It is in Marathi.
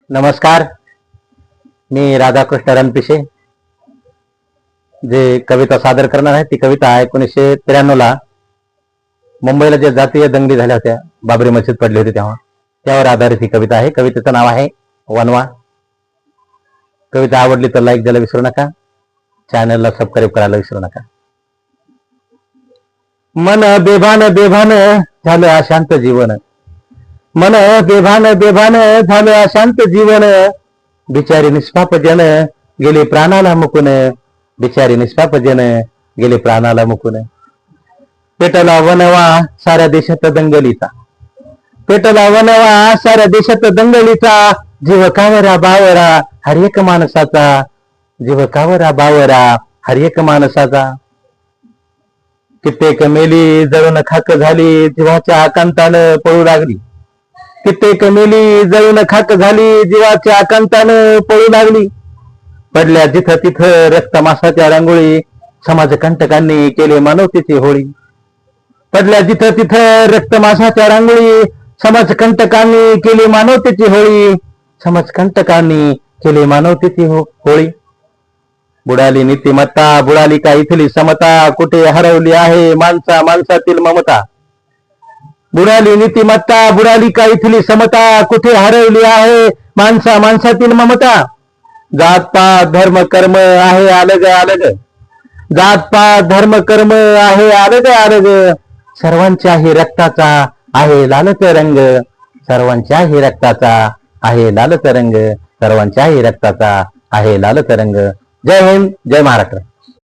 नमस्कार. मी राधाकृष्ण रणपिसे जे कविता सादर करणार आहे ती कविता 1993 ला मुंबईला जे जातीय दंगली झाल्या होत्या, बाबरी मस्जिद पडली होती तेव्हा, त्यावर आधारित ही कविता आहे. कवितेचं नाव आहे वनवा. कविता आवडली तर लाईक द्यायला विसरू नका, चॅनलला सबस्क्राईब करायला विसरू नका. मन बेभान बेभान झालं अशांत जीवन, मन बेभान बेभान झालं अशांत जीवन, बिचारी निष्पाप जन गेले प्राणाला मुकून, बिचारी निष्पाप जन गेले प्राणाला मुकून. पेटला वनवा साऱ्या देशात दंगलीचा, पेटला वनवा साऱ्या देशात दंगलीचा, जीव कावरा बावरा हर एक माणसाचा, जीव कावरा बावरा हर एक माणसाचा. कित्येक मेली जळून खाक झाली, जीवाच्या आकांतानं पळू लागली. कित्येक मेली जळून खाक झाली, जीवाच्या आकांतानं पळू लागली. पडल्या जिथं तिथं रक्त मासाच्या रांगोळी, समाजकंटकांनी केले मानवतेची होळी. पडल्या जिथं तिथं रक्त मासाच्या रांगोळी, समाजकंटकांनी केली मानवतेची होळी, समाजकंटकांनी केली मानवतेची होळी. बुडाली नीतिमत्ता, बुडाली का इथली समता, कुठे हरवली आहे माणसा माणसातील ममता. बुडाली नीतिमत्ता, बुडाली का इथली समता, कुठे हरवली आहे माणसा माणसातील ममता. जातपात धर्म कर्म आहे अलग अलग, जातपात धर्म कर्म आहे अलग अलग, सर्वांच्याही रक्ताचा आहे लालच रंग, सर्वांच्याही रक्ताचा आहे लालच रंग, सर्वांच्याही रक्ताचा आहे लालच रंग. जय हिंद, जय महाराष्ट्र.